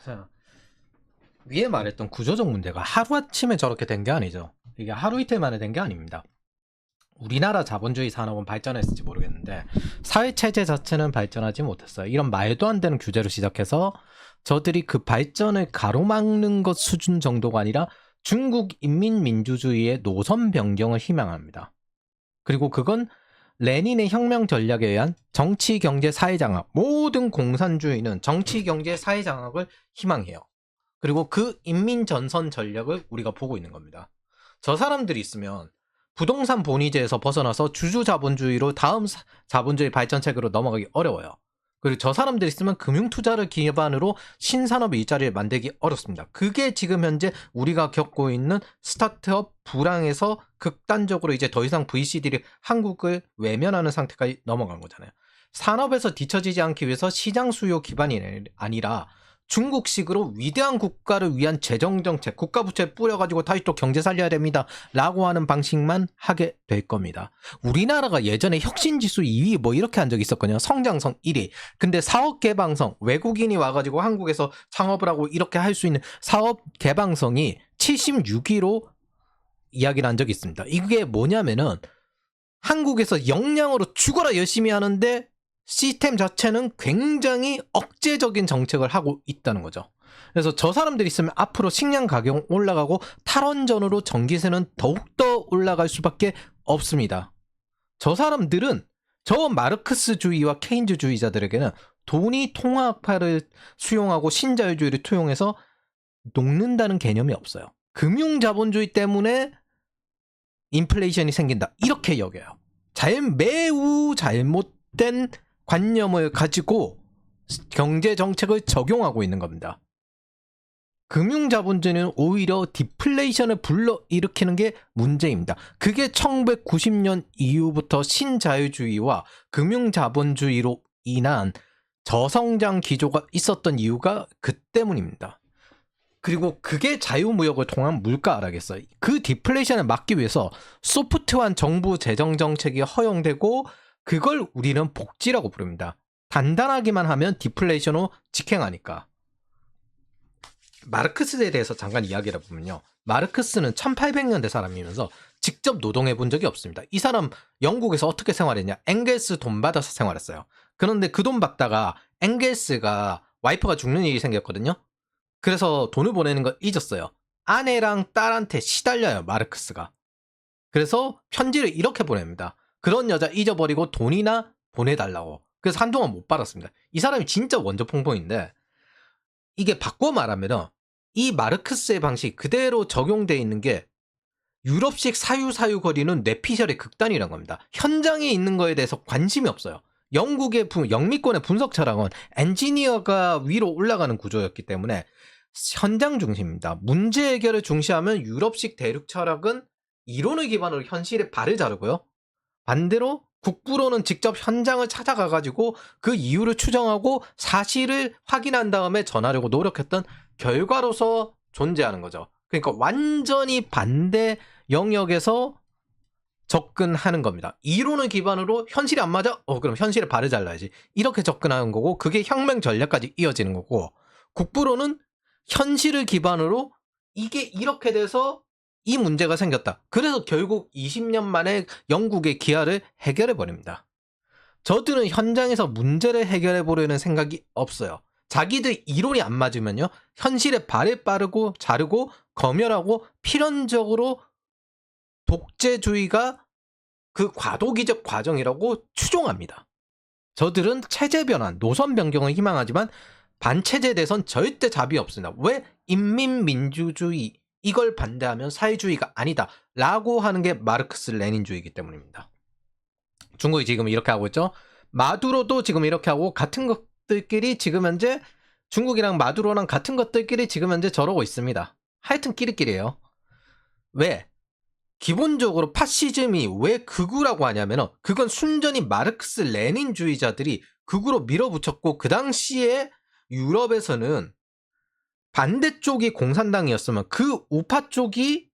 자, 위에 말했던 구조적 문제가 하루아침에 저렇게 된 게 아니죠. 이게 하루 이틀 만에 된 게 아닙니다. 우리나라 자본주의 산업은 발전했을지 모르겠는데 사회체제 자체는 발전하지 못했어요. 이런 말도 안 되는 규제로 시작해서 저들이 그 발전을 가로막는 것 수준 정도가 아니라 중국 인민민주주의의 노선 변경을 희망합니다. 그리고 그건 레닌의 혁명 전략에 의한 정치, 경제, 사회 장악, 모든 공산주의는 정치, 경제, 사회 장악을 희망해요. 그리고 그 인민 전선 전략을 우리가 보고 있는 겁니다. 저 사람들이 있으면 부동산 본위제에서 벗어나서 주주 자본주의로 다음 자본주의 발전책으로 넘어가기 어려워요. 그리고 저 사람들이 있으면 금융투자를 기반으로 신산업 일자리를 만들기 어렵습니다. 그게 지금 현재 우리가 겪고 있는 스타트업 불황에서 극단적으로 이제 더 이상 VC들이 한국을 외면하는 상태까지 넘어간 거잖아요. 산업에서 뒤처지지 않기 위해서 시장 수요 기반이 아니라 중국식으로 위대한 국가를 위한 재정정책, 국가부채 뿌려가지고 다시 또 경제 살려야 됩니다 라고 하는 방식만 하게 될 겁니다. 우리나라가 예전에 혁신지수 2위 뭐 이렇게 한 적이 있었거든요. 성장성 1위. 근데 사업 개방성, 외국인이 와가지고 한국에서 창업을 하고 이렇게 할 수 있는 사업 개방성이 76위로 이야기를 한 적이 있습니다. 이게 뭐냐면은 한국에서 역량으로 죽어라 열심히 하는데 시스템 자체는 굉장히 억제적인 정책을 하고 있다는 거죠. 그래서 저 사람들이 있으면 앞으로 식량 가격 올라가고 탈원전으로 전기세는 더욱더 올라갈 수밖에 없습니다. 저 사람들은 저 마르크스주의와 케인즈주의자들에게는 돈이 통화학파를 수용하고 신자유주의를 투영해서 녹는다는 개념이 없어요. 금융자본주의 때문에 인플레이션이 생긴다 이렇게 여겨요. 매우 잘못된 관념을 가지고 경제정책을 적용하고 있는 겁니다. 금융자본주의는 오히려 디플레이션을 불러일으키는 게 문제입니다. 그게 1990년 이후부터 신자유주의와 금융자본주의로 인한 저성장 기조가 있었던 이유가 그 때문입니다. 그리고 그게 자유무역을 통한 물가 하락이었어요. 그 디플레이션을 막기 위해서 소프트한 정부 재정정책이 허용되고 그걸 우리는 복지라고 부릅니다. 단단하기만 하면 디플레이션으로 직행하니까. 마르크스에 대해서 잠깐 이야기를 해보면요. 마르크스는 1800년대 사람이면서 직접 노동해 본 적이 없습니다. 이 사람 영국에서 어떻게 생활했냐. 엥겔스 돈 받아서 생활했어요. 그런데 그 돈 받다가 엥겔스가 와이프가 죽는 일이 생겼거든요. 그래서 돈을 보내는 걸 잊었어요. 아내랑 딸한테 시달려요, 마르크스가. 그래서 편지를 이렇게 보냅니다. 그런 여자 잊어버리고 돈이나 보내달라고. 그래서 한동안 못 받았습니다. 이 사람이 진짜 원조폭풍인데 이게 바꿔 말하면 이 마르크스의 방식 그대로 적용되어 있는 게 유럽식 사유사유 거리는 뇌피셜의 극단이라는 겁니다. 현장에 있는 거에 대해서 관심이 없어요. 영국의 영미권의 분석 철학은 엔지니어가 위로 올라가는 구조였기 때문에 현장 중심입니다. 문제 해결을 중시하면 유럽식 대륙 철학은 이론을 기반으로 현실에 발을 자르고요. 반대로 국부로는 직접 현장을 찾아가가지고 그 이유를 추정하고 사실을 확인한 다음에 전하려고 노력했던 결과로서 존재하는 거죠. 그러니까 완전히 반대 영역에서 접근하는 겁니다. 이론을 기반으로 현실이 안 맞아? 그럼 현실에 발을 잘라야지. 이렇게 접근하는 거고 그게 혁명 전략까지 이어지는 거고 국부로는 현실을 기반으로 이게 이렇게 돼서 이 문제가 생겼다. 그래서 결국 20년 만에 영국의 기아를 해결해 버립니다. 저들은 현장에서 문제를 해결해 보려는 생각이 없어요. 자기들 이론이 안 맞으면요. 현실에 발을 빠르고 자르고 검열하고 필연적으로 독재주의가 그 과도기적 과정이라고 추종합니다. 저들은 체제 변환, 노선 변경을 희망하지만 반체제에 대해선 절대 잡이 없습니다. 왜? 인민민주주의 이걸 반대하면 사회주의가 아니다 라고 하는 게 마르크스 레닌주의이기 때문입니다. 중국이 지금 이렇게 하고 있죠. 마두로도 지금 이렇게 하고 같은 것들끼리 지금 현재 중국이랑 마두로랑 같은 것들끼리 지금 현재 저러고 있습니다. 하여튼 끼리끼리예요. 왜? 기본적으로 파시즘이 왜 극우라고 하냐면 그건 순전히 마르크스 레닌주의자들이 극우로 밀어붙였고 그 당시에 유럽에서는 반대쪽이 공산당이었으면 그 우파 쪽이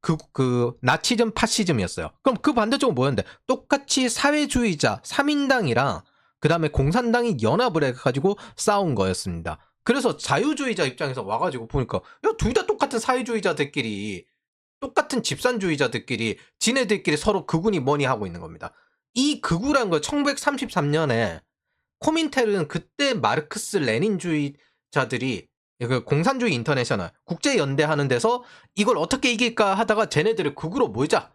그 나치즘 파시즘이었어요. 그럼 그 반대쪽은 뭐였는데 똑같이 사회주의자 3인당이랑 그 다음에 공산당이 연합을 해가지고 싸운 거였습니다. 그래서 자유주의자 입장에서 와가지고 보니까 야, 둘 다 똑같은 사회주의자들끼리 똑같은 집산주의자들끼리 지네들끼리 서로 극우니 뭐니 하고 있는 겁니다. 이 극우란 걸 1933년에 코민텔은 그때 마르크스 레닌주의자들이 그 공산주의 인터내셔널 국제연대하는 데서 이걸 어떻게 이길까 하다가 쟤네들을 극우로 모이자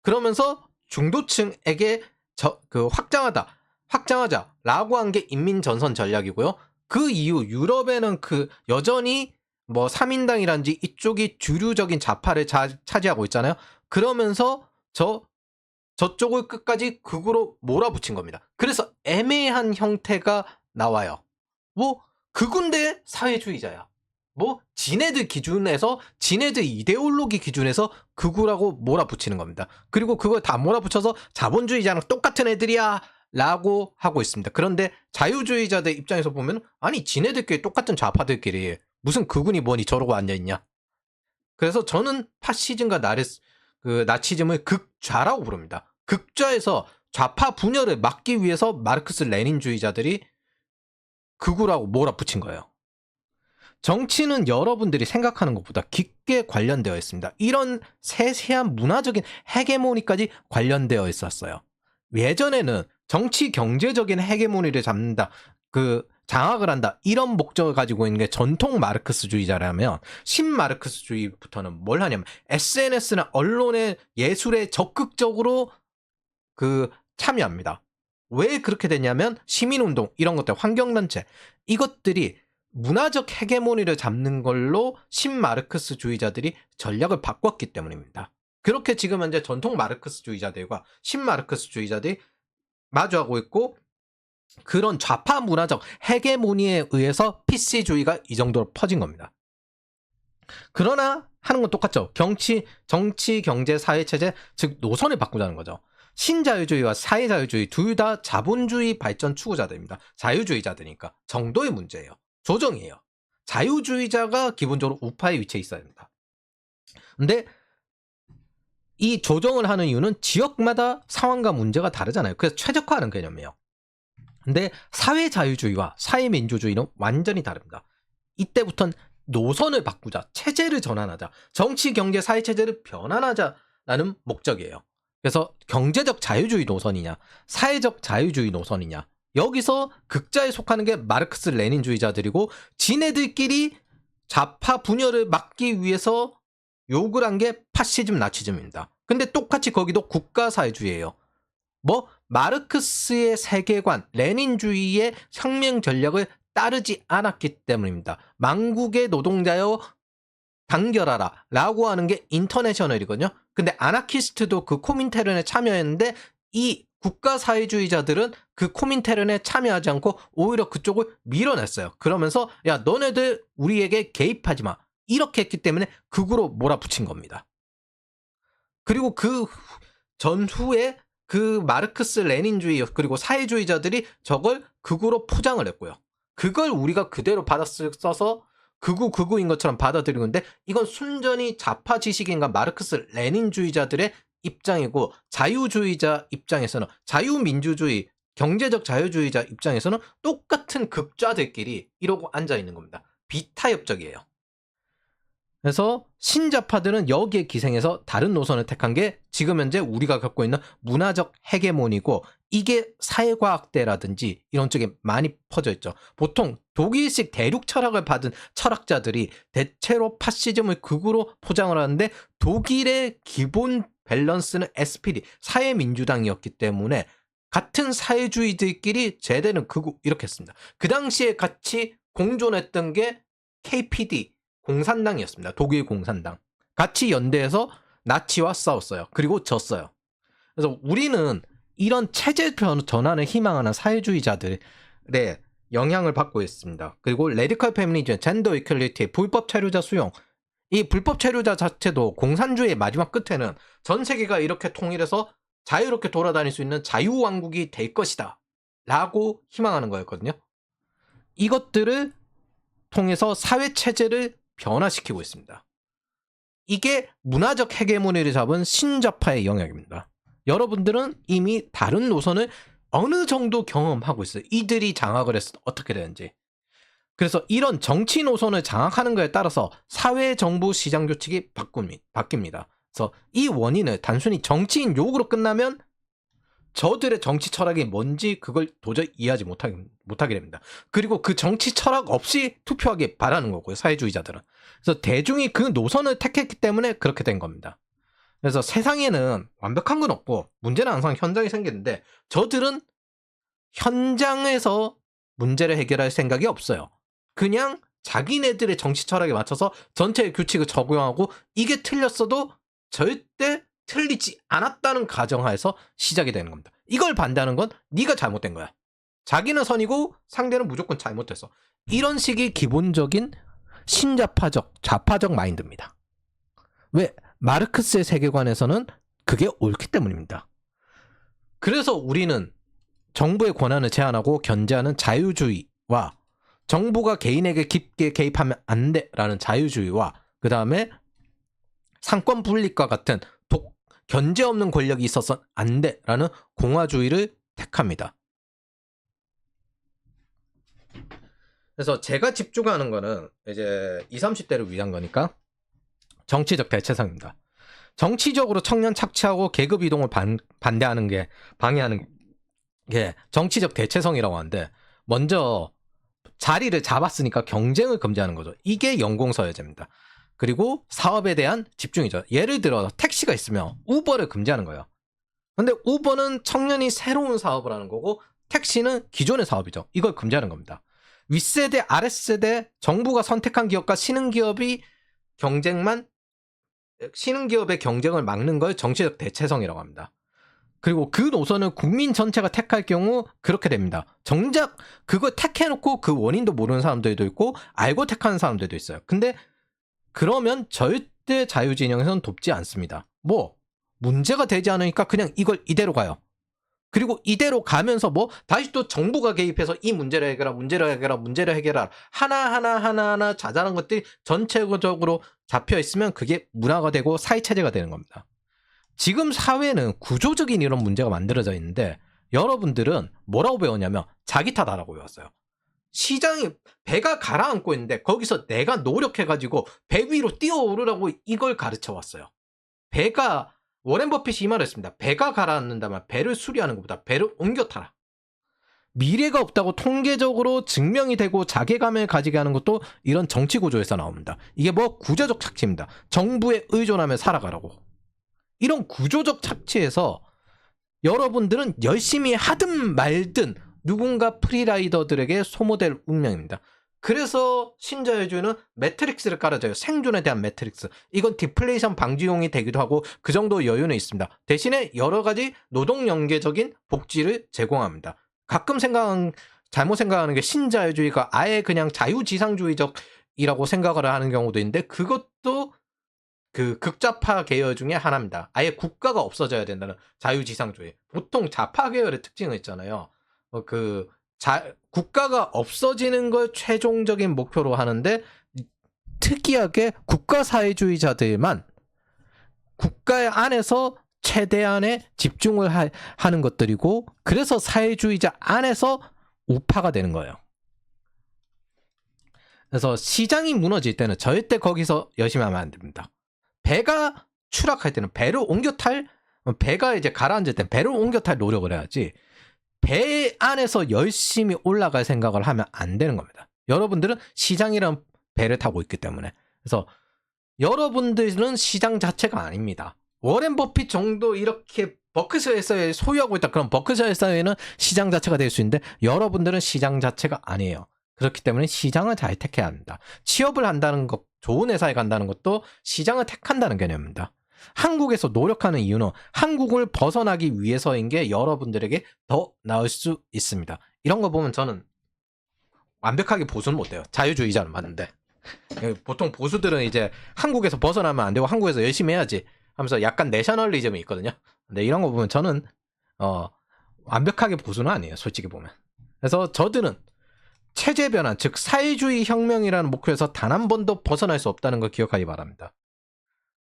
그러면서 중도층에게 확장하자라고 한 게 인민전선 전략이고요. 그 이후 유럽에는 그 여전히 뭐 3인당이란지 이쪽이 주류적인 좌파를 차지하고 있잖아요. 그러면서 저쪽을 끝까지 극우로 몰아붙인 겁니다. 그래서 애매한 형태가 나와요. 뭐 극우인데 사회주의자야. 뭐 지네들 기준에서 지네들 이데올로기 기준에서 극우라고 몰아붙이는 겁니다. 그리고 그걸 다 몰아붙여서 자본주의자랑 똑같은 애들이야 라고 하고 있습니다. 그런데 자유주의자들 입장에서 보면 아니 지네들끼리 똑같은 좌파들끼리 무슨 극우니 뭐니 저러고 앉아있냐. 그래서 저는 파시즘과 나치즘을 극좌라고 부릅니다. 극좌에서 좌파 분열을 막기 위해서 마르크스 레닌주의자들이 극우라고 몰아붙인 거예요. 정치는 여러분들이 생각하는 것보다 깊게 관련되어 있습니다. 이런 세세한 문화적인 헤게모니까지 관련되어 있었어요. 예전에는 정치 경제적인 헤게모니를 잡는다, 장악을 한다, 이런 목적을 가지고 있는 게 전통 마르크스주의자라면 신마르크스주의부터는 뭘 하냐면 SNS나 언론의 예술에 적극적으로 참여합니다. 왜 그렇게 됐냐면 시민운동 이런 것들 환경단체 이것들이 문화적 헤게모니를 잡는 걸로 신마르크스주의자들이 전략을 바꿨기 때문입니다. 그렇게 지금 현재 전통 마르크스주의자들과 신마르크스주의자들이 마주하고 있고 그런 좌파 문화적 헤게모니에 의해서 PC주의가 이 정도로 퍼진 겁니다. 그러나 하는 건 똑같죠. 정치, 경제, 사회체제, 즉 노선을 바꾸자는 거죠. 신자유주의와 사회자유주의 둘 다 자본주의 발전 추구자들입니다. 자유주의자들이니까 정도의 문제예요. 조정이에요. 자유주의자가 기본적으로 우파의 위치에 있어야 됩니다. 근데 이 조정을 하는 이유는 지역마다 상황과 문제가 다르잖아요. 그래서 최적화하는 개념이에요. 근데 사회자유주의와 사회민주주의는 완전히 다릅니다. 이때부터는 노선을 바꾸자, 체제를 전환하자, 정치, 경제, 사회체제를 변환하자라는 목적이에요. 그래서 경제적 자유주의 노선이냐, 사회적 자유주의 노선이냐, 여기서 극자에 속하는 게 마르크스 레닌주의자들이고 지네들끼리 좌파 분열을 막기 위해서 욕을 한 게 파시즘, 나치즘입니다. 근데 똑같이 거기도 국가사회주의예요. 뭐 마르크스의 세계관, 레닌주의의 혁명 전략을 따르지 않았기 때문입니다. 망국의 노동자여 단결하라 라고 하는 게 인터내셔널이거든요. 근데 아나키스트도 그 코민테른에 참여했는데 이 국가사회주의자들은 그 코민테른에 참여하지 않고 오히려 그쪽을 밀어냈어요. 그러면서 야 너네들 우리에게 개입하지 마 이렇게 했기 때문에 극으로 몰아붙인 겁니다. 그리고 그 전후에 그 마르크스 레닌주의 그리고 사회주의자들이 저걸 극우로 포장을 했고요. 그걸 우리가 그대로 써서 극우인 것처럼 받아들이는데 이건 순전히 좌파 지식인과 마르크스 레닌주의자들의 입장이고 자유주의자 입장에서는 자유민주주의 경제적 자유주의자 입장에서는 똑같은 극좌들끼리 이러고 앉아있는 겁니다. 비타협적이에요. 그래서 신좌파들은 여기에 기생해서 다른 노선을 택한 게 지금 현재 우리가 겪고 있는 문화적 헤게모니고 이게 사회과학대라든지 이런 쪽에 많이 퍼져 있죠. 보통 독일식 대륙 철학을 받은 철학자들이 대체로 파시즘을 극으로 포장을 하는데 독일의 기본 밸런스는 SPD, 사회민주당이었기 때문에 같은 사회주의들끼리 제대는 극우 이렇게 했습니다. 그 당시에 같이 공존했던 게 KPD, 공산당이었습니다. 독일 공산당. 같이 연대해서 나치와 싸웠어요. 그리고 졌어요. 그래서 우리는 이런 체제 전환을 희망하는 사회주의자들의 영향을 받고 있습니다. 그리고 레디컬 페미니즘, 젠더 이퀄리티, 불법 체류자 수용. 이 불법 체류자 자체도 공산주의의 마지막 끝에는 전 세계가 이렇게 통일해서 자유롭게 돌아다닐 수 있는 자유왕국이 될 것이다. 라고 희망하는 거였거든요. 이것들을 통해서 사회체제를 변화시키고 있습니다. 이게 문화적 헤게모니를 잡은 신좌파의 영역입니다. 여러분들은 이미 다른 노선을 어느 정도 경험하고 있어요. 이들이 장악을 했을 때 어떻게 되는지. 그래서 이런 정치 노선을 장악하는 것에 따라서 사회, 정부, 시장 규칙이 바뀝니다. 그래서 이 원인을 단순히 정치인 욕으로 끝나면 저들의 정치 철학이 뭔지 그걸 도저히 이해하지 못하게 됩니다. 그리고 그 정치 철학 없이 투표하길 바라는 거고요, 사회주의자들은. 그래서 대중이 그 노선을 택했기 때문에 그렇게 된 겁니다. 그래서 세상에는 완벽한 건 없고 문제는 항상 현장에 생기는데 저들은 현장에서 문제를 해결할 생각이 없어요. 그냥 자기네들의 정치 철학에 맞춰서 전체의 규칙을 적용하고 이게 틀렸어도 절대 틀리지 않았다는 가정하에서 시작이 되는 겁니다. 이걸 반대하는 건 네가 잘못된 거야. 자기는 선이고 상대는 무조건 잘못했어. 이런 식이 기본적인 신자파적, 좌파적 마인드입니다. 왜? 마르크스의 세계관에서는 그게 옳기 때문입니다. 그래서 우리는 정부의 권한을 제한하고 견제하는 자유주의와 정부가 개인에게 깊게 개입하면 안 돼라는 자유주의와 그 다음에 상권 분립과 같은 견제 없는 권력이 있어서 안 돼라는 공화주의를 택합니다. 그래서 제가 집중하는 거는 이제 20, 30대를 위한 거니까 정치적 대체성입니다. 정치적으로 청년 착취하고 계급 이동을 반대하는 게 방해하는 게 정치적 대체성이라고 하는데 먼저 자리를 잡았으니까 경쟁을 금지하는 거죠. 이게 연공서열제입니다. 그리고 사업에 대한 집중이죠. 예를 들어 택시가 있으면 우버를 금지하는 거예요. 근데 우버는 청년이 새로운 사업을 하는 거고 택시는 기존의 사업이죠. 이걸 금지하는 겁니다. 윗세대, 아랫세대, 정부가 선택한 기업과 신흥기업의 경쟁을 막는 걸 정치적 대체성이라고 합니다. 그리고 그 노선을 국민 전체가 택할 경우 그렇게 됩니다. 정작 그걸 택해놓고 그 원인도 모르는 사람들도 있고 알고 택하는 사람들도 있어요. 근데 그러면 절대 자유진영에서는 돕지 않습니다. 문제가 되지 않으니까 그냥 이걸 이대로 가요. 그리고 이대로 가면서 다시 또 정부가 개입해서 이 문제를 해결하라. 하나하나 자잘한 것들이 전체적으로 잡혀 있으면 그게 문화가 되고 사회체제가 되는 겁니다. 지금 사회는 구조적인 이런 문제가 만들어져 있는데 여러분들은 뭐라고 배웠냐면 자기 탓하라고 배웠어요. 시장이 배가 가라앉고 있는데 거기서 내가 노력해가지고 배 위로 뛰어오르라고 이걸 가르쳐 왔어요. 워렌 버핏이 이 말을 했습니다. 배가 가라앉는다면 배를 수리하는 것보다 배를 옮겨 타라. 미래가 없다고 통계적으로 증명이 되고 자괴감을 가지게 하는 것도 이런 정치 구조에서 나옵니다. 이게 구조적 착취입니다. 정부에 의존하며 살아가라고. 이런 구조적 착취에서 여러분들은 열심히 하든 말든 누군가 프리라이더들에게 소모될 운명입니다. 그래서 신자유주의는 매트릭스를 깔아줘요. 생존에 대한 매트릭스. 이건 디플레이션 방지용이 되기도 하고 그 정도 여유는 있습니다. 대신에 여러 가지 노동연계적인 복지를 제공합니다. 가끔 잘못 생각하는 게 신자유주의가 아예 그냥 자유지상주의적이라고 생각을 하는 경우도 있는데 그것도 그 극좌파 계열 중에 하나입니다. 아예 국가가 없어져야 된다는 자유지상주의. 보통 좌파 계열의 특징은 있잖아요. 국가가 없어지는 걸 최종적인 목표로 하는데 특이하게 국가사회주의자들만 국가 안에서 최대한의 집중을 하는 것들이고 그래서 사회주의자 안에서 우파가 되는 거예요. 그래서 시장이 무너질 때는 절대 거기서 열심히 하면 안 됩니다. 배가 추락할 때는 배가 이제 가라앉을 때는 배를 옮겨 탈 노력을 해야지 배 안에서 열심히 올라갈 생각을 하면 안 되는 겁니다. 여러분들은 시장이란 배를 타고 있기 때문에. 그래서 여러분들은 시장 자체가 아닙니다. 워렌 버핏 정도 이렇게 버크셔 사회를 소유하고 있다. 그럼 버크셔 사회는 시장 자체가 될 수 있는데 여러분들은 시장 자체가 아니에요. 그렇기 때문에 시장을 잘 택해야 합니다. 취업을 한다는 것, 좋은 회사에 간다는 것도 시장을 택한다는 개념입니다. 한국에서 노력하는 이유는 한국을 벗어나기 위해서인 게 여러분들에게 더 나을 수 있습니다. 이런 거 보면 저는 완벽하게 보수는 못해요. 자유주의자는 맞는데 보통 보수들은 이제 한국에서 벗어나면 안 되고 한국에서 열심히 해야지 하면서 약간 내셔널리즘이 있거든요. 근데 이런 거 보면 저는 완벽하게 보수는 아니에요. 솔직히 보면. 그래서 저들은 체제 변환, 즉 사회주의 혁명이라는 목표에서 단 한 번도 벗어날 수 없다는 걸 기억하기 바랍니다.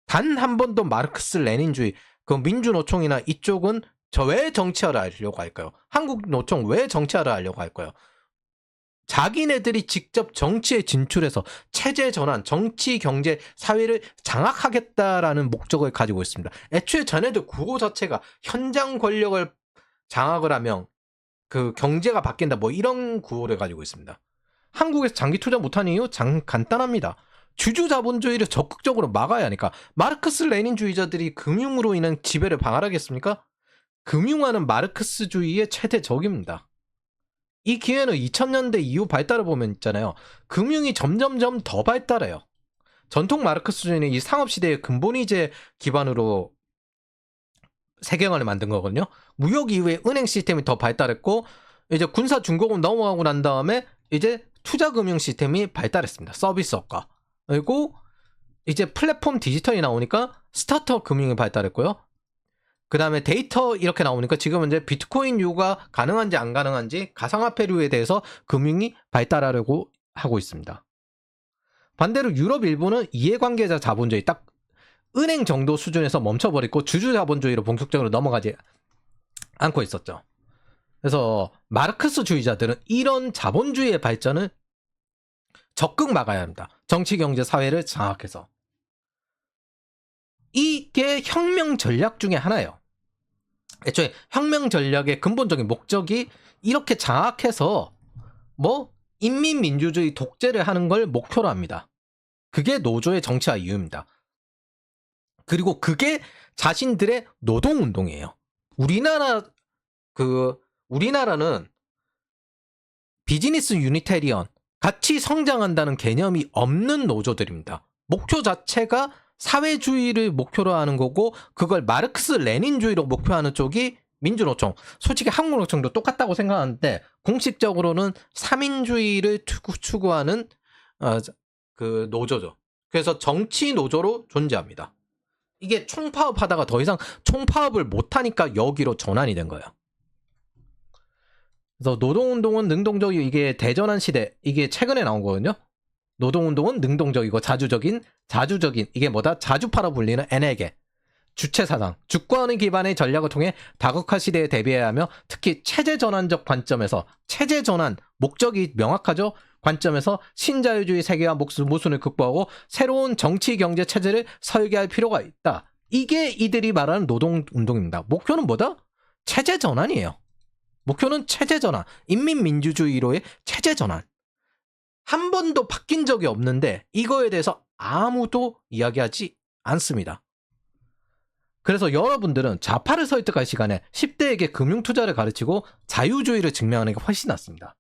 단 한 번도 마르크스 레닌주의, 그 민주노총이나 이쪽은 왜 정치화를 하려고 할까요? 한국 노총 왜 정치화를 하려고 할까요? 자기네들이 직접 정치에 진출해서 체제 전환, 정치, 경제, 사회를 장악하겠다라는 목적을 가지고 있습니다. 애초에 자네들 구호 자체가 현장 권력을 장악을 하면 그 경제가 바뀐다, 뭐 이런 구호를 가지고 있습니다. 한국에서 장기 투자 못하는 이유 간단합니다. 주주 자본주의를 적극적으로 막아야 하니까. 마르크스 레닌주의자들이 금융으로 인한 지배를 방어하겠습니까? 금융화는 마르크스주의의 최대 적입니다. 이 기회는 2000년대 이후 발달을 보면 있잖아요. 금융이 점점점 더 발달해요. 전통 마르크스주의는 이 상업시대의 근본이제 기반으로 세계관을 만든 거거든요. 무역 이후에 은행 시스템이 더 발달했고, 이제 군사 중공업 넘어가고 난 다음에 이제 투자금융 시스템이 발달했습니다. 서비스업과. 그리고 이제 플랫폼 디지털이 나오니까 스타트업 금융이 발달했고요. 그 다음에 데이터 이렇게 나오니까 지금은 이제 비트코인류가 가능한지 안 가능한지 가상화폐류에 대해서 금융이 발달하려고 하고 있습니다. 반대로 유럽 일부는 이해관계자 자본주의, 딱 은행 정도 수준에서 멈춰버리고 주주 자본주의로 본격적으로 넘어가지 않고 있었죠. 그래서 마르크스주의자들은 이런 자본주의의 발전을 적극 막아야 합니다. 정치, 경제, 사회를 장악해서. 이게 혁명 전략 중에 하나예요. 애초에 혁명 전략의 근본적인 목적이 이렇게 장악해서 뭐 인민민주주의 독재를 하는 걸 목표로 합니다. 그게 노조의 정치화 이유입니다. 그리고 그게 자신들의 노동운동이에요. 우리나라는 비즈니스 유니테리언, 같이 성장한다는 개념이 없는 노조들입니다. 목표 자체가 사회주의를 목표로 하는 거고, 그걸 마르크스 레닌주의로 목표하는 쪽이 민주노총. 솔직히 한국노총도 똑같다고 생각하는데 공식적으로는 삼인주의를 추구하는 그 노조죠. 그래서 정치 노조로 존재합니다. 이게 총파업하다가 더 이상 총파업을 못하니까 여기로 전환이 된 거예요. 그래서 노동운동은 능동적이고, 이게 대전환 시대, 이게 최근에 나온 거거든요. 노동운동은 능동적이고 자주적인, 이게 뭐다? 자주파로 불리는 N에게 주체사상, 주권 기반의 전략을 통해 다국화 시대에 대비해야 하며, 특히 체제전환적 관점에서, 체제전환, 목적이 명확하죠? 관점에서 신자유주의 세계화 모순을 극복하고 새로운 정치 경제 체제를 설계할 필요가 있다. 이게 이들이 말하는 노동운동입니다. 목표는 뭐다? 체제전환이에요. 목표는 체제전환, 인민민주주의로의 체제전환. 한 번도 바뀐 적이 없는데 이거에 대해서 아무도 이야기하지 않습니다. 그래서 여러분들은 좌파를 설득할 시간에 10대에게 금융투자를 가르치고 자유주의를 증명하는 게 훨씬 낫습니다.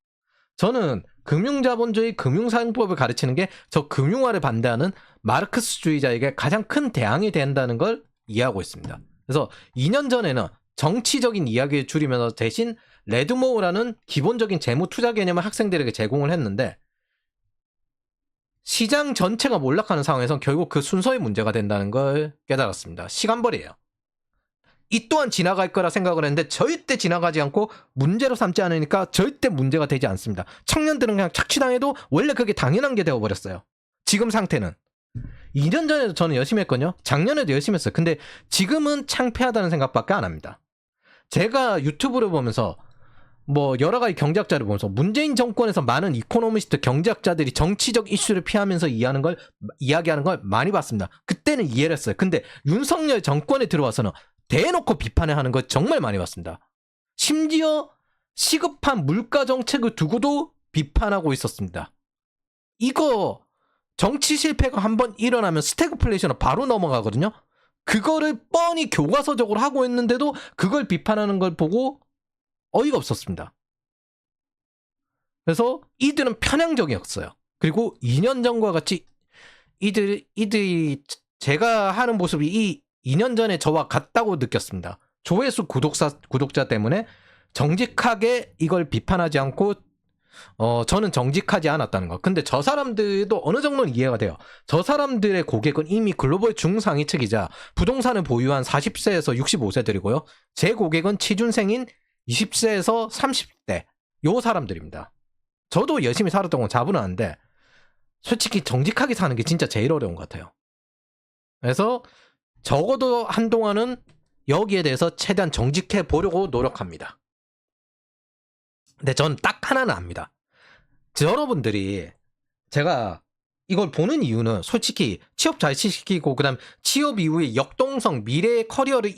저는 금융자본주의, 금융사용법을 가르치는 게 저 금융화를 반대하는 마르크스주의자에게 가장 큰 대항이 된다는 걸 이해하고 있습니다. 그래서 2년 전에는 정치적인 이야기를 줄이면서 대신 레드모어라는 기본적인 재무 투자 개념을 학생들에게 제공을 했는데, 시장 전체가 몰락하는 상황에서 결국 그 순서의 문제가 된다는 걸 깨달았습니다. 시간벌이에요. 이 또한 지나갈 거라 생각을 했는데 절대 지나가지 않고 문제로 삼지 않으니까 절대 문제가 되지 않습니다. 청년들은 그냥 착취당해도 원래 그게 당연한 게 되어버렸어요. 지금 상태는. 2년 전에도 저는 열심히 했거든요. 작년에도 열심히 했어요. 근데 지금은 창피하다는 생각밖에 안 합니다. 제가 유튜브를 보면서 뭐 여러 가지 경제학자를 보면서 문재인 정권에서 많은 이코노미스트, 경제학자들이 정치적 이슈를 피하면서 이야기하는 걸 많이 봤습니다. 그때는 이해를 했어요. 근데 윤석열 정권에 들어와서는 대놓고 비판을 하는 걸 정말 많이 봤습니다. 심지어 시급한 물가 정책을 두고도 비판하고 있었습니다. 이거 정치 실패가 한번 일어나면 스태그플레이션으로 바로 넘어가거든요. 그거를 뻔히 교과서적으로 하고 있는데도 그걸 비판하는 걸 보고 어이가 없었습니다. 그래서 이들은 편향적이었어요. 그리고 2년 전과 같이 이들이 제가 하는 모습이 이 2년 전에 저와 같다고 느꼈습니다. 조회수 구독자 때문에 정직하게 이걸 비판하지 않고 저는 정직하지 않았다는 거. 근데 저 사람들도 어느 정도는 이해가 돼요. 저 사람들의 고객은 이미 글로벌 중상위 측이자 부동산을 보유한 40세에서 65세들이고요. 제 고객은 취준생인 20세에서 30대 요 사람들입니다. 저도 열심히 살았던 건 자분하는데 솔직히 정직하게 사는 게 진짜 제일 어려운 것 같아요. 그래서 적어도 한동안은 여기에 대해서 최대한 정직해 보려고 노력합니다. 근데 전 딱 하나는 압니다. 여러분들이 제가 이걸 보는 이유는 솔직히 취업 잘 시키고 그다음 취업 이후에 역동성 미래의 커리어를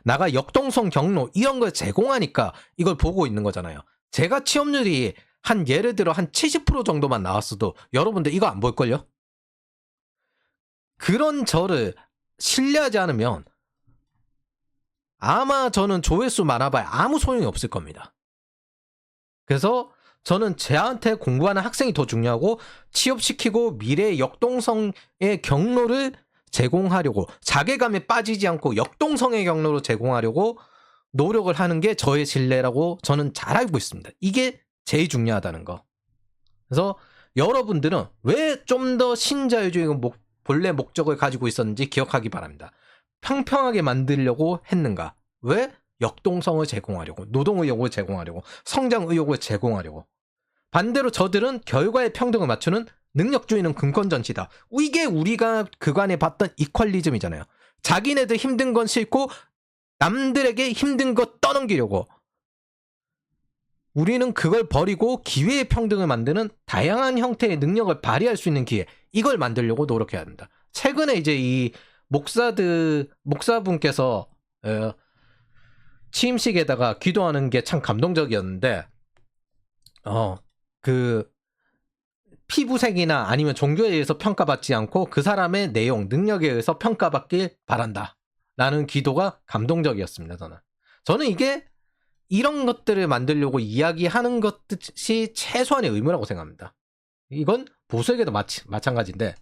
나가 역동성 경로 이런 걸 제공하니까 이걸 보고 있는 거잖아요. 제가 취업률이 한 예를 들어 한 70% 정도만 나왔어도 여러분들 이거 안 볼걸요? 그런 저를 신뢰하지 않으면 아마 저는 조회수 많아봐야 아무 소용이 없을 겁니다. 그래서 저는 저한테 공부하는 학생이 더 중요하고 취업시키고 미래의 역동성의 경로를 제공하려고 자괴감에 빠지지 않고 역동성의 경로를 제공하려고 노력을 하는 게 저의 신뢰라고 저는 잘 알고 있습니다. 이게 제일 중요하다는 거. 그래서 여러분들은 왜 좀 더 신자유주의 본래 목적을 가지고 있었는지 기억하기 바랍니다. 평평하게 만들려고 했는가? 왜? 역동성을 제공하려고, 노동 의욕을 제공하려고, 성장 의욕을 제공하려고. 반대로 저들은 결과의 평등을 맞추는 능력주의는 금권전시다. 이게 우리가 그간에 봤던 이퀄리즘이잖아요. 자기네들 힘든 건 싫고 남들에게 힘든 거 떠넘기려고. 우리는 그걸 버리고 기회의 평등을 만드는 다양한 형태의 능력을 발휘할 수 있는 기회, 이걸 만들려고 노력해야 합니다. 최근에 이제 이 목사분께서 취임식에다가 기도하는 게 참 감동적이었는데, 그 피부색이나 아니면 종교에 의해서 평가받지 않고 그 사람의 내용, 능력에 의해서 평가받길 바란다 라는 기도가 감동적이었습니다. 저는 이게 이런 것들을 만들려고 이야기하는 것이 최소한의 의무라고 생각합니다. 이건 보수에게도 마찬가지인데,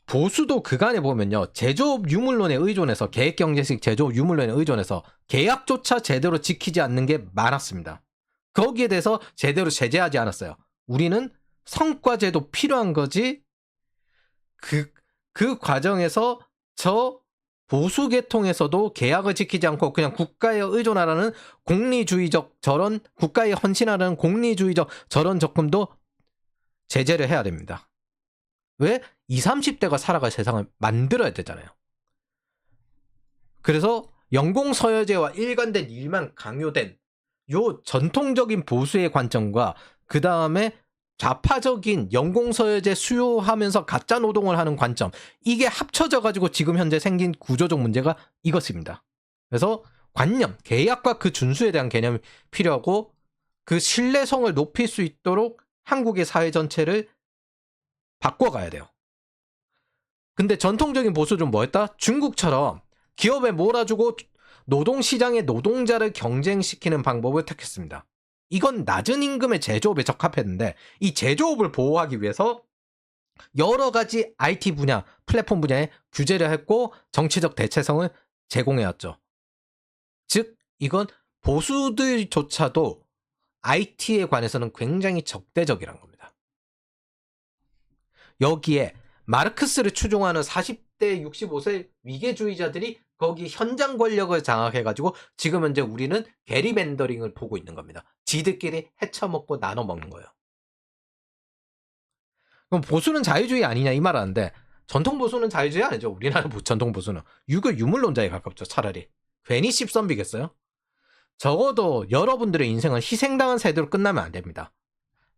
보수도 그간에 보면요, 제조업 유물론에 의존해서, 계획경제식 제조업 유물론에 의존해서 계약조차 제대로 지키지 않는 게 많았습니다. 거기에 대해서 제대로 제재하지 않았어요. 우리는 성과제도 필요한 거지. 그 과정에서 저 보수 계통에서도 계약을 지키지 않고 그냥 국가에 의존하라는 공리주의적 저런, 국가에 헌신하라는 공리주의적 저런 접근도 제재를 해야 됩니다. 왜? 20, 30대가 살아갈 세상을 만들어야 되잖아요. 그래서 연공서열제와 일관된 일만 강요된 요 전통적인 보수의 관점과 그 다음에 좌파적인 연공서열제 수요하면서 가짜 노동을 하는 관점, 이게 합쳐져 가지고 지금 현재 생긴 구조적 문제가 이것입니다. 그래서 관념, 계약과 그 준수에 대한 개념이 필요하고, 그 신뢰성을 높일 수 있도록 한국의 사회 전체를 바꿔가야 돼요. 근데 전통적인 보수는 뭐였다? 중국처럼 기업에 몰아주고 노동시장의 노동자를 경쟁시키는 방법을 택했습니다. 이건 낮은 임금의 제조업에 적합했는데, 이 제조업을 보호하기 위해서 여러 가지 IT 분야, 플랫폼 분야에 규제를 했고 정치적 대체성을 제공해왔죠. 즉, 이건 보수들조차도 IT에 관해서는 굉장히 적대적이란 겁니다. 여기에 마르크스를 추종하는 40대, 65세 위계주의자들이 거기 현장 권력을 장악해가지고 지금 현재 우리는 게리맨더링을 보고 있는 겁니다. 지들끼리 헤쳐먹고 나눠 먹는 거예요. 그럼 보수는 자유주의 아니냐 이 말 하는데, 전통 보수는 자유주의 아니죠. 우리나라 전통 보수는 유교 유물론자에 가깝죠. 차라리 괜히 씹선비겠어요? 적어도 여러분들의 인생은 희생당한 세대로 끝나면 안 됩니다.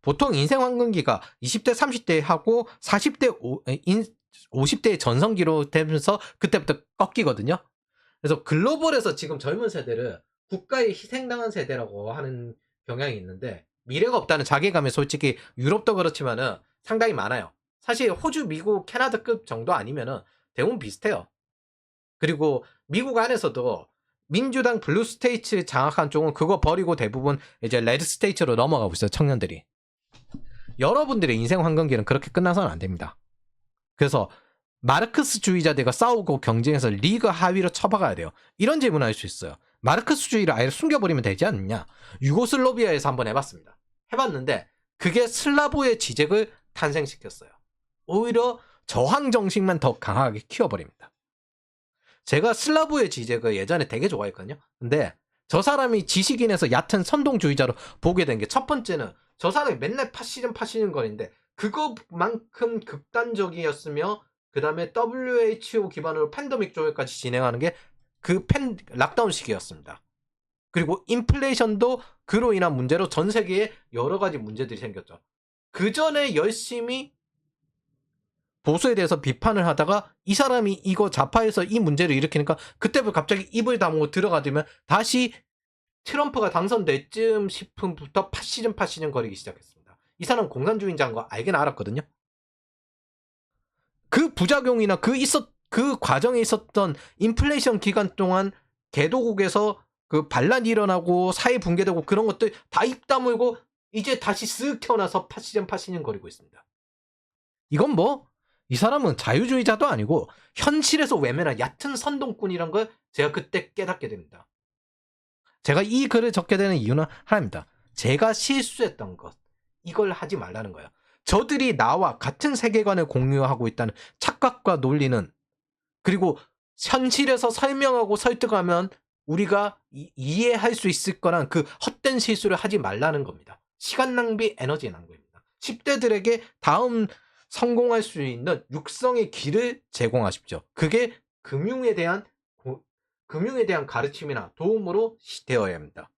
보통 인생 황금기가 20대 30대 하고 40대 50대의 전성기로 되면서 그때부터 꺾이거든요. 그래서 글로벌에서 지금 젊은 세대를 국가에 희생당한 세대라고 하는 경향이 있는데, 미래가 없다는 자괴감이 솔직히 유럽도 그렇지만은 상당히 많아요. 사실 호주, 미국, 캐나다급 정도 아니면은 대부분 비슷해요. 그리고 미국 안에서도 민주당 블루 스테이트 장악한 쪽은 그거 버리고 대부분 이제 레드 스테이트로 넘어가고 있어요, 청년들이. 여러분들의 인생 황금기는 그렇게 끝나서는 안 됩니다. 그래서 마르크스주의자들과 싸우고 경쟁해서 리그 하위로 쳐박아야 돼요. 이런 질문을 할 수 있어요. 마르크스주의를 아예 숨겨버리면 되지 않느냐? 유고슬로비아에서 한번 해봤습니다. 해봤는데 그게 슬라브의 지적을 탄생시켰어요. 오히려 저항 정신만 더 강하게 키워버립니다. 제가 슬라브의 지적을 예전에 되게 좋아했거든요. 근데 저 사람이 지식인에서 얕은 선동주의자로 보게 된 게, 첫 번째는 저 사람이 맨날 파시즘 거리인데 그거만큼 극단적이었으며, 그 다음에 WHO 기반으로 팬데믹 조회까지 진행하는 게 그 락다운 시기였습니다. 그리고 인플레이션도 그로 인한 문제로 전 세계에 여러 가지 문제들이 생겼죠. 그 전에 열심히 보수에 대해서 비판을 하다가 이 사람이 이거 좌파에서 이 문제를 일으키니까 그때부터 갑자기 입을 다물고 들어가두면 다시 트럼프가 당선될 쯤 싶음부터 파시즘 거리기 시작했습니다. 이 사람 공산주의자인 거 알긴 알았거든요. 그 부작용이나 그 과정에 있었던 인플레이션 기간 동안 개도국에서 그 반란이 일어나고 사회 붕괴되고 그런 것들 다 입 다물고 이제 다시 쓱 태어나서 파시즘 거리고 있습니다. 이건 뭐 이 사람은 자유주의자도 아니고 현실에서 외면한 얕은 선동꾼이란 걸 제가 그때 깨닫게 됩니다. 제가 이 글을 적게 되는 이유는 하나입니다. 제가 실수했던 것, 이걸 하지 말라는 거예요. 저들이 나와 같은 세계관을 공유하고 있다는 착각과 논리는, 그리고 현실에서 설명하고 설득하면 우리가 이해할 수 있을 거란 그 헛된 실수를 하지 말라는 겁니다. 시간 낭비, 에너지 낭비입니다. 10대들에게 다음 성공할 수 있는 육성의 길을 제공하십시오. 그게 금융에 대한 가르침이나 도움으로 되어야 합니다.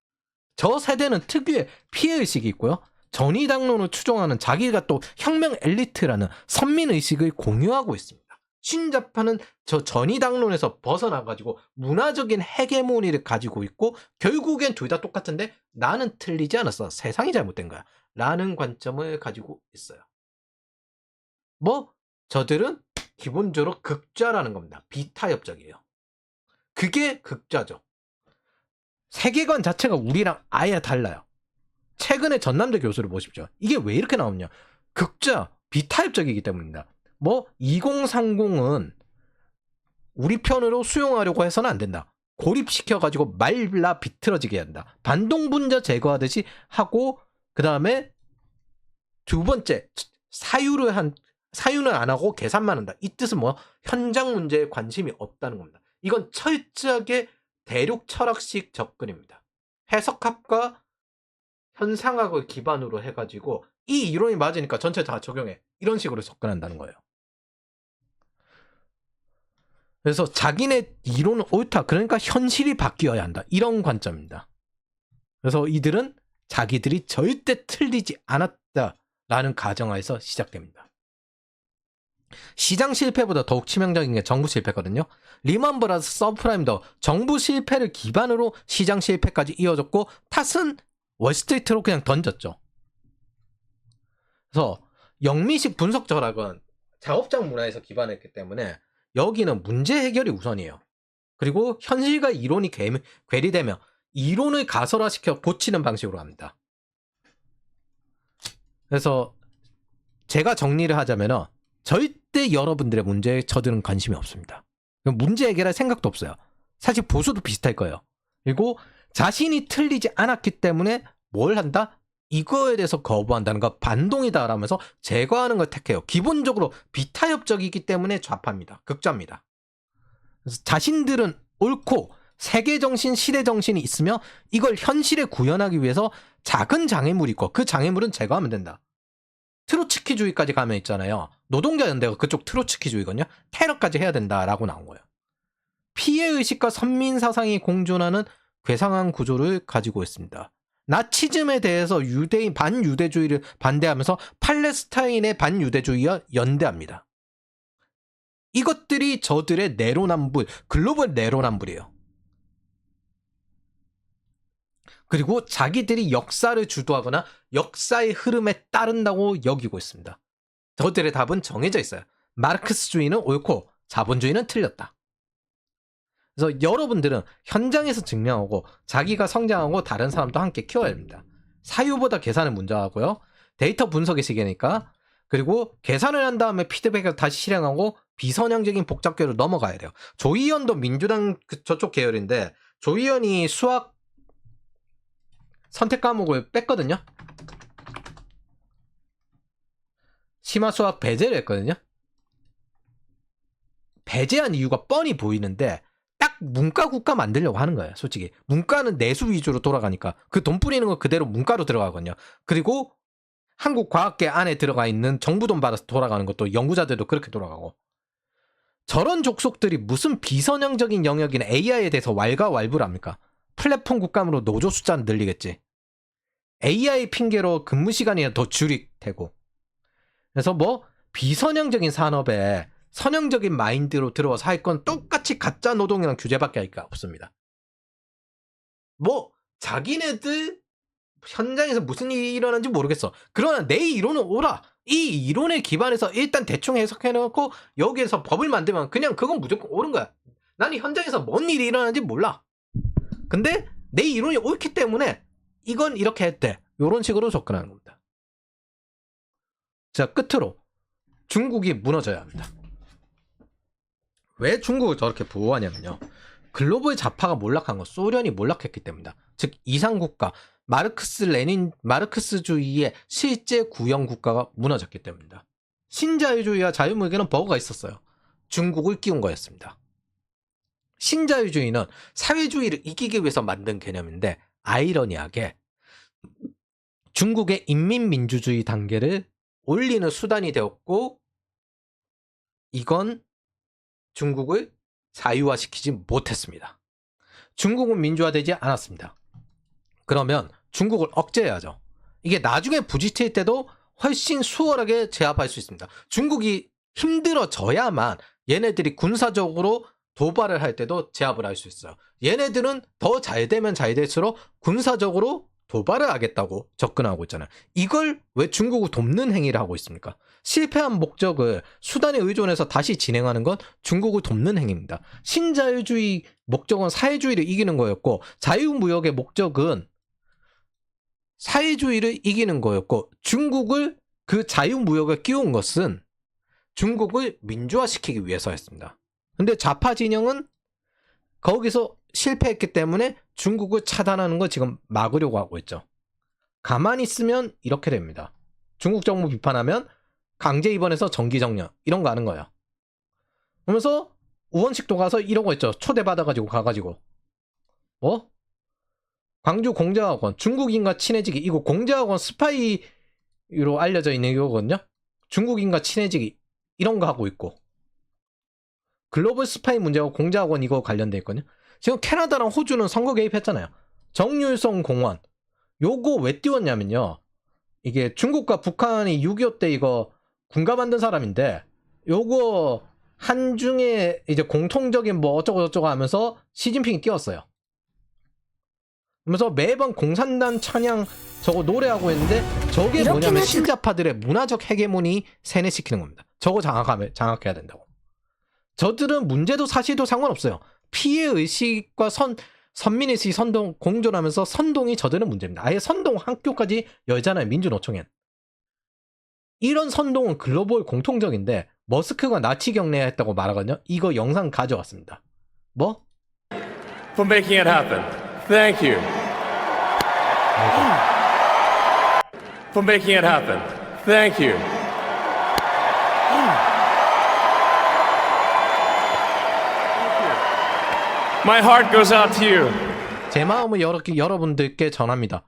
저 세대는 특유의 피해의식이 있고요. 전이당론을 추종하는 자기가 또 혁명 엘리트라는 선민의식을 공유하고 있습니다. 신자파는 저 전이당론에서 벗어나가지고 문화적인 헤게모니를 가지고 있고 결국엔 둘 다 똑같은데 나는 틀리지 않았어. 세상이 잘못된 거야. 라는 관점을 가지고 있어요. 뭐 저들은 기본적으로 극좌라는 겁니다. 비타협적이에요. 그게 극좌죠. 세계관 자체가 우리랑 아예 달라요. 최근에 전남대 교수를 보십시오. 이게 왜 이렇게 나오냐? 극좌, 비타협적이기 때문입니다. 뭐 2030은 우리 편으로 수용하려고 해서는 안 된다. 고립시켜가지고 말라 비틀어지게 한다. 반동분자 제거하듯이 하고 그 다음에 두 번째 사유는 안 하고 계산만 한다. 이 뜻은 뭐 현장 문제에 관심이 없다는 겁니다. 이건 철저하게 대륙 철학식 접근입니다. 해석학과 현상학을 기반으로 해가지고 이 이론이 맞으니까 전체 다 적용해. 이런 식으로 접근한다는 거예요. 그래서 자기네 이론은 옳다. 그러니까 현실이 바뀌어야 한다. 이런 관점입니다. 그래서 이들은 자기들이 절대 틀리지 않았다라는 가정하에서 시작됩니다. 시장 실패보다 더욱 치명적인 게 정부 실패거든요. 리먼 브라더스 서프라임도 정부 실패를 기반으로 시장 실패까지 이어졌고 탓은 월스트리트로 그냥 던졌죠. 그래서 영미식 분석 철학은 자업장 문화에서 기반했기 때문에 여기는 문제 해결이 우선이에요. 그리고 현실과 이론이 괴리되며 이론을 가설화시켜 고치는 방식으로 합니다. 그래서 제가 정리를 하자면은 절대 여러분들의 문제에 저들은 관심이 없습니다. 문제 해결할 생각도 없어요. 사실 보수도 비슷할 거예요. 그리고 자신이 틀리지 않았기 때문에 뭘 한다? 이거에 대해서 거부한다는 거 반동이다 라면서 제거하는 걸 택해요. 기본적으로 비타협적이기 때문에 좌파입니다. 극좌입니다. 그래서 자신들은 옳고 세계정신, 시대정신이 있으며 이걸 현실에 구현하기 위해서 작은 장애물이 있고 그 장애물은 제거하면 된다. 트로츠키주의까지 가면 있잖아요. 노동자 연대가 그쪽 트로츠키주의거든요. 테러까지 해야 된다라고 나온 거예요. 피해의식과 선민사상이 공존하는 괴상한 구조를 가지고 있습니다. 나치즘에 대해서 유대인 반유대주의를 반대하면서 팔레스타인의 반유대주의와 연대합니다. 이것들이 저들의 내로남불, 글로벌 내로남불이에요. 그리고 자기들이 역사를 주도하거나 역사의 흐름에 따른다고 여기고 있습니다. 저들의 답은 정해져 있어요. 마르크스주의는 옳고 자본주의는 틀렸다. 그래서 여러분들은 현장에서 증명하고 자기가 성장하고 다른 사람도 함께 키워야 됩니다. 사유보다 계산을 먼저 하고요. 데이터 분석의 시기니까. 그리고 계산을 한 다음에 피드백을 다시 실행하고 비선형적인 복잡계로 넘어가야 돼요. 조희연도 민주당 저쪽 계열인데 조희연이 수학 선택 과목을 뺐거든요. 심화 수학 배제를 했거든요. 배제한 이유가 뻔히 보이는데 딱 문과 국가 만들려고 하는 거예요. 솔직히 문과는 내수 위주로 돌아가니까 그 돈 뿌리는 거 그대로 문과로 들어가거든요. 그리고 한국과학계 안에 들어가 있는 정부 돈 받아서 돌아가는 것도 연구자들도 그렇게 돌아가고, 저런 족속들이 무슨 비선형적인 영역인 AI에 대해서 왈가왈부를 합니까? 플랫폼 국감으로 노조 숫자는 늘리겠지. AI 핑계로 근무 시간이 더 줄이 되고. 그래서 뭐 비선형적인 산업에 선형적인 마인드로 들어와서 할 건 똑같이 가짜 노동이랑 규제밖에 할 게 없습니다. 뭐 자기네들 현장에서 무슨 일이 일어나는지 모르겠어. 그러나 내 이론은 옳아. 이 이론에 기반해서 일단 대충 해석해놓고 여기에서 법을 만들면 그냥 그건 무조건 옳은 거야. 나는 현장에서 뭔 일이 일어나는지 몰라. 근데 내 이론이 옳기 때문에 이건 이렇게 했대. 이런 식으로 접근하는 겁니다. 자, 끝으로 중국이 무너져야 합니다. 왜 중국을 저렇게 보호하냐면요. 글로벌 좌파가 몰락한 건 소련이 몰락했기 때문이다. 즉 이상국가, 마르크스주의의 실제 구형 국가가 무너졌기 때문이다. 신자유주의와 자유무역에는 버그가 있었어요. 중국을 끼운 거였습니다. 신자유주의는 사회주의를 이기기 위해서 만든 개념인데 아이러니하게 중국의 인민민주주의 단계를 올리는 수단이 되었고 이건 중국을 자유화시키지 못했습니다. 중국은 민주화되지 않았습니다. 그러면 중국을 억제해야죠. 이게 나중에 부딪힐 때도 훨씬 수월하게 제압할 수 있습니다. 중국이 힘들어져야만 얘네들이 군사적으로 도발을 할 때도 제압을 할 수 있어요. 얘네들은 더 잘 되면 잘 될수록 군사적으로 도발을 하겠다고 접근하고 있잖아요. 이걸 왜 중국을 돕는 행위를 하고 있습니까? 실패한 목적을 수단에 의존해서 다시 진행하는 건 중국을 돕는 행위입니다. 신자유주의 목적은 사회주의를 이기는 거였고 자유무역의 목적은 사회주의를 이기는 거였고 중국을 그 자유무역에 끼운 것은 중국을 민주화시키기 위해서였습니다. 근데 좌파 진영은 거기서 실패했기 때문에 중국을 차단하는 걸 지금 막으려고 하고 있죠. 가만히 있으면 이렇게 됩니다. 중국 정부 비판하면 강제 입원해서 정기정년 이런 거 하는 거야. 그러면서 우원식도 가서 이러고 있죠. 초대받아가지고 가가지고 뭐? 광주 공자학원 중국인과 친해지기 이거 공자학원 스파이로 알려져 있는 이거거든요. 중국인과 친해지기 이런 거 하고 있고 글로벌 스파이 문제하고 공자학원 이거 관련돼 있거든요. 지금 캐나다랑 호주는 선거 개입했잖아요. 정률성 공원 요거 왜 띄웠냐면요. 이게 중국과 북한이 6.25 때 이거 군가 만든 사람인데 요거 한중에 이제 공통적인 뭐 어쩌고저쩌고 하면서 시진핑이 띄웠어요. 그러면서 매번 공산당 찬양 저거 노래하고 있는데 저게 뭐냐면 신자파들의 문화적 헤게모니 세뇌시키는 겁니다. 저거 장악해야 된다고. 저들은 문제도 사실도 상관없어요. 피해의식과 선민의식이 공존하면서 선동이 저들은 문제입니다. 아예 선동 학교까지 열잖아요. 민주노총엔. 이런 선동은 글로벌 공통적인데 머스크가 나치 경례했다고 말하거든요. 이거 영상 가져왔습니다. 뭐? For making it happen. Thank you. For making it happen. Thank you. My heart goes out to you. 제 마음을 여러분들께 전합니다.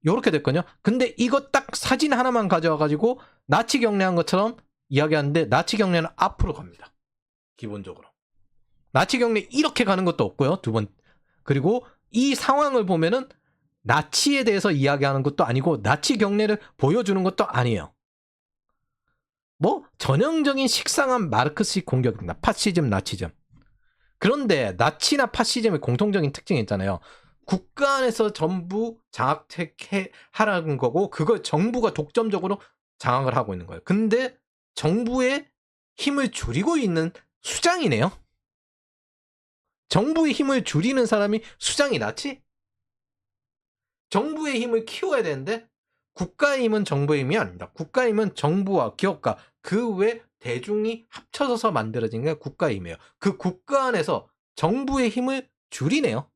요렇게 됐거든요. 근데 이거 딱 사진 하나만 가져와가지고 나치 경례한 것처럼 이야기하는데 나치 경례는 앞으로 갑니다. 기본적으로. 나치 경례 이렇게 가는 것도 없고요. 두 번. 그리고 이 상황을 보면은 나치에 대해서 이야기하는 것도 아니고 나치 경례를 보여주는 것도 아니에요. 뭐 전형적인 식상한 마르크스식 공격입니다. 파시즘, 나치즘. 그런데 나치나 파시즘의 공통적인 특징이 있잖아요. 국가 안에서 전부 장악하라는 거고 그걸 정부가 독점적으로 장악을 하고 있는 거예요. 근데 정부의 힘을 줄이고 있는 수장이네요. 정부의 힘을 줄이는 사람이 수장이 나치? 정부의 힘을 키워야 되는데 국가의 힘은 정부의 힘이 아닙니다. 국가의 힘은 정부와 기업가 그 외 대중이 합쳐져서 만들어진 게 국가의 힘이에요. 그 국가 안에서 정부의 힘을 줄이네요.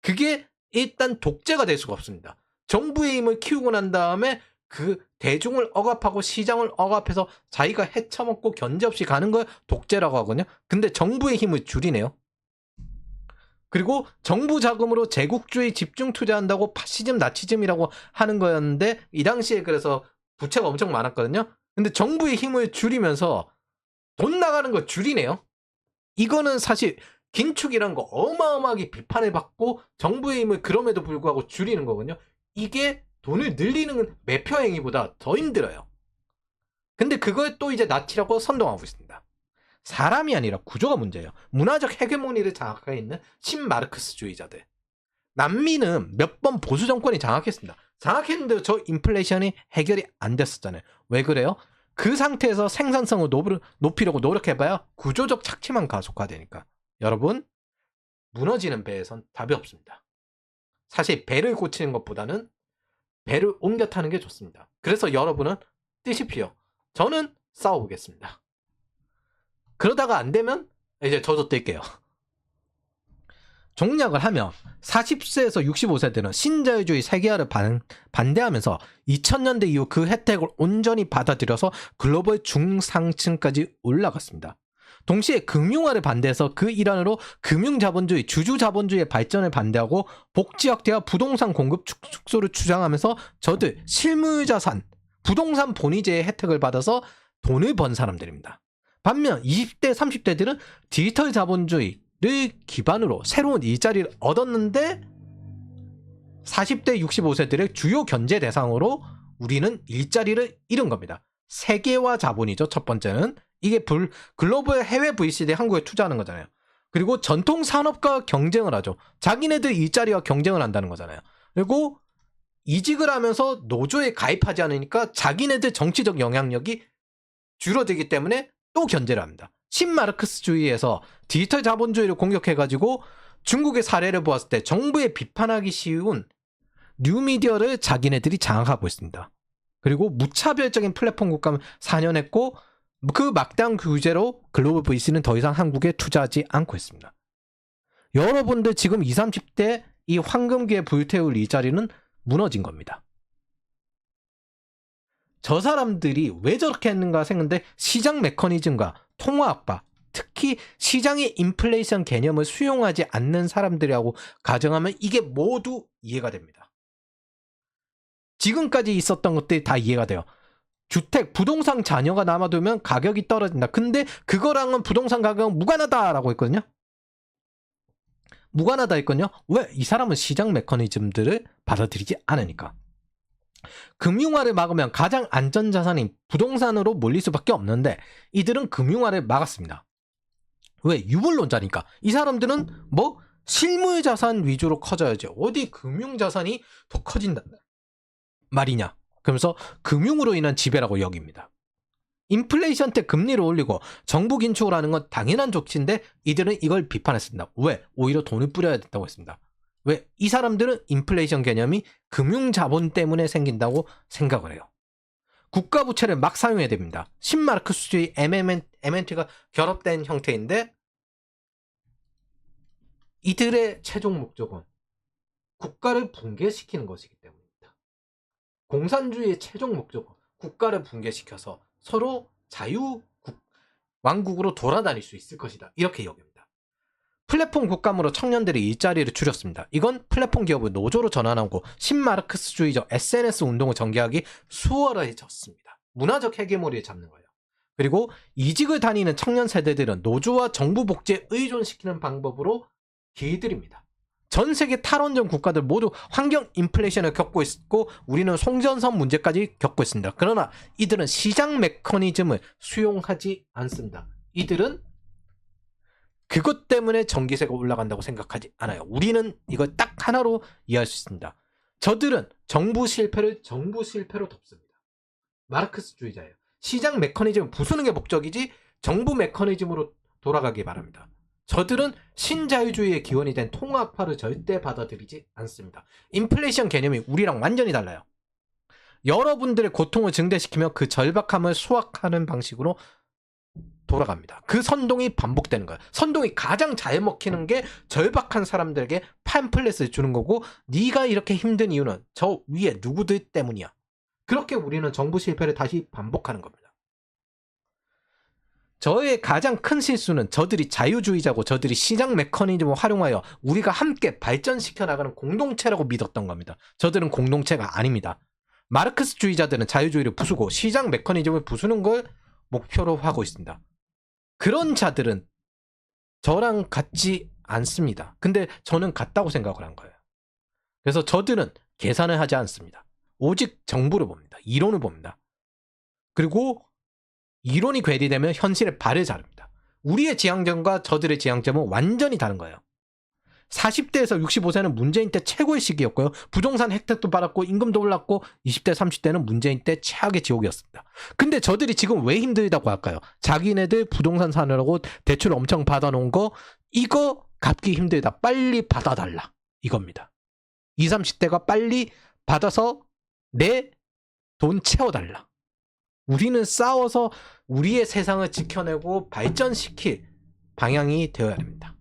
그게 일단 독재가 될 수가 없습니다. 정부의 힘을 키우고 난 다음에 그 대중을 억압하고 시장을 억압해서 자기가 헤쳐먹고 견제 없이 가는 걸 독재라고 하거든요. 근데 정부의 힘을 줄이네요. 그리고 정부 자금으로 제국주의 집중 투자한다고 파시즘, 나치즘이라고 하는 거였는데 이 당시에 그래서 부채가 엄청 많았거든요. 근데 정부의 힘을 줄이면서 돈 나가는 걸 줄이네요. 이거는 사실 긴축이란 거 어마어마하게 비판을 받고 정부의 힘을 그럼에도 불구하고 줄이는 거거든요. 이게 돈을 늘리는 매표 행위보다 더 힘들어요. 근데 그걸 또 이제 낫치라고 선동하고 있습니다. 사람이 아니라 구조가 문제예요. 문화적 헤게모니를 장악해 있는 신마르크스주의자들. 난민은 몇 번 보수 정권이 장악했습니다. 장악했는데 저 인플레이션이 해결이 안 됐었잖아요. 왜 그래요? 그 상태에서 생산성을 높이려고 노력해봐야 구조적 착취만 가속화되니까. 여러분, 무너지는 배에선 답이 없습니다. 사실 배를 고치는 것보다는 배를 옮겨 타는 게 좋습니다. 그래서 여러분은 뛰십시오. 저는 싸워보겠습니다. 그러다가 안 되면 이제 저도 뛸게요. 종약을 하며 40세에서 65세들은 신자유주의 세계화를 반대하면서 2000년대 이후 그 혜택을 온전히 받아들여서 글로벌 중상층까지 올라갔습니다. 동시에 금융화를 반대해서 그 일환으로 금융자본주의, 주주자본주의의 발전을 반대하고 복지 확대와 부동산 공급 축소를 주장하면서 저들 실물자산, 부동산 본위제의 혜택을 받아서 돈을 번 사람들입니다. 반면 20대, 30대들은 디지털 자본주의를 기반으로 새로운 일자리를 얻었는데 40대, 65세들의 주요 견제 대상으로 우리는 일자리를 잃은 겁니다. 세계화 자본이죠. 첫 번째는. 이게 글로벌 해외 VC들이 한국에 투자하는 거잖아요. 그리고 전통 산업과 경쟁을 하죠. 자기네들 일자리와 경쟁을 한다는 거잖아요. 그리고 이직을 하면서 노조에 가입하지 않으니까 자기네들 정치적 영향력이 줄어들기 때문에 또 견제를 합니다. 신마르크스주의에서 디지털 자본주의를 공격해가지고 중국의 사례를 보았을 때 정부에 비판하기 쉬운 뉴미디어를 자기네들이 장악하고 있습니다. 그리고 무차별적인 플랫폼 국가를 4년 했고 그 막대한 규제로 글로벌 VC는 더 이상 한국에 투자하지 않고 있습니다. 여러분들 지금 20, 30대 이 황금기에 불태울 이 자리는 무너진 겁니다. 저 사람들이 왜 저렇게 했는가 생각했는데 시장 메커니즘과 통화 압박, 특히 시장의 인플레이션 개념을 수용하지 않는 사람들이라고 가정하면 이게 모두 이해가 됩니다. 지금까지 있었던 것들이 다 이해가 돼요. 주택, 부동산 잔여가 남아두면 가격이 떨어진다. 근데 그거랑은 부동산 가격은 무관하다라고 했거든요. 무관하다 했거든요. 왜? 이 사람은 시장 메커니즘들을 받아들이지 않으니까. 금융화를 막으면 가장 안전자산인 부동산으로 몰릴 수밖에 없는데 이들은 금융화를 막았습니다. 왜? 유물론자니까. 이 사람들은 뭐 실물자산 위주로 커져야지 어디 금융자산이 더 커진다 말이냐. 그러면서 금융으로 인한 지배라고 여깁니다. 인플레이션 때 금리를 올리고 정부 긴축을 하는 건 당연한 조치인데 이들은 이걸 비판했습니다. 왜? 오히려 돈을 뿌려야 된다고 했습니다. 왜? 이 사람들은 인플레이션 개념이 금융자본 때문에 생긴다고 생각을 해요. 국가부채를 막 사용해야 됩니다. 신마르크스주의 MMT가 결합된 형태인데 이들의 최종 목적은 국가를 붕괴시키는 것이기 때문입니다. 공산주의의 최종 목적은 국가를 붕괴시켜서 서로 왕국으로 돌아다닐 수 있을 것이다. 이렇게 여깁니다. 플랫폼 국감으로 청년들이 일자리를 줄였습니다. 이건 플랫폼 기업을 노조로 전환하고 신마르크스주의적 SNS 운동을 전개하기 수월해졌습니다. 문화적 헤게모니를 잡는 거예요. 그리고 이직을 다니는 청년 세대들은 노조와 정부 복지에 의존시키는 방법으로 길들입니다. 전 세계 탈원전 국가들 모두 환경 인플레이션을 겪고 있고 우리는 송전선 문제까지 겪고 있습니다. 그러나 이들은 시장 메커니즘을 수용하지 않습니다. 이들은 그것 때문에 전기세가 올라간다고 생각하지 않아요. 우리는 이걸 딱 하나로 이해할 수 있습니다. 저들은 정부 실패로 덮습니다. 마르크스주의자예요. 시장 메커니즘을 부수는 게 목적이지 정부 메커니즘으로 돌아가기 바랍니다. 저들은 신자유주의의 기원이 된 통합화를 절대 받아들이지 않습니다. 인플레이션 개념이 우리랑 완전히 달라요. 여러분들의 고통을 증대시키며 그 절박함을 수확하는 방식으로 돌아갑니다. 그 선동이 반복되는 거예요. 선동이 가장 잘 먹히는 게 절박한 사람들에게 팜플렛을 주는 거고 네가 이렇게 힘든 이유는 저 위에 누구들 때문이야. 그렇게 우리는 정부 실패를 다시 반복하는 겁니다. 저의 가장 큰 실수는 저들이 자유주의자고 저들이 시장 메커니즘을 활용하여 우리가 함께 발전시켜 나가는 공동체라고 믿었던 겁니다. 저들은 공동체가 아닙니다. 마르크스주의자들은 자유주의를 부수고 시장 메커니즘을 부수는 걸 목표로 하고 있습니다. 그런 자들은 저랑 같지 않습니다. 근데 저는 같다고 생각을 한 거예요. 그래서 저들은 계산을 하지 않습니다. 오직 정보를 봅니다. 이론을 봅니다. 그리고 이론이 괴리되면 현실에 발을 자릅니다. 우리의 지향점과 저들의 지향점은 완전히 다른 거예요. 40대에서 65세는 문재인 때 최고의 시기였고요. 부동산 혜택도 받았고 임금도 올랐고 20대 30대는 문재인 때 최악의 지옥이었습니다. 근데 저들이 지금 왜 힘들다고 할까요? 자기네들 부동산 사느라고 대출 엄청 받아놓은 거 이거 갚기 힘들다. 빨리 받아달라. 이겁니다. 20, 30대가 빨리 받아서 내 돈 채워달라. 우리는 싸워서 우리의 세상을 지켜내고 발전시킬 방향이 되어야 됩니다.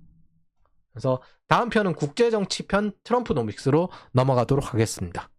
그래서 다음 편은 국제정치편 트럼프노믹스로 넘어가도록 하겠습니다.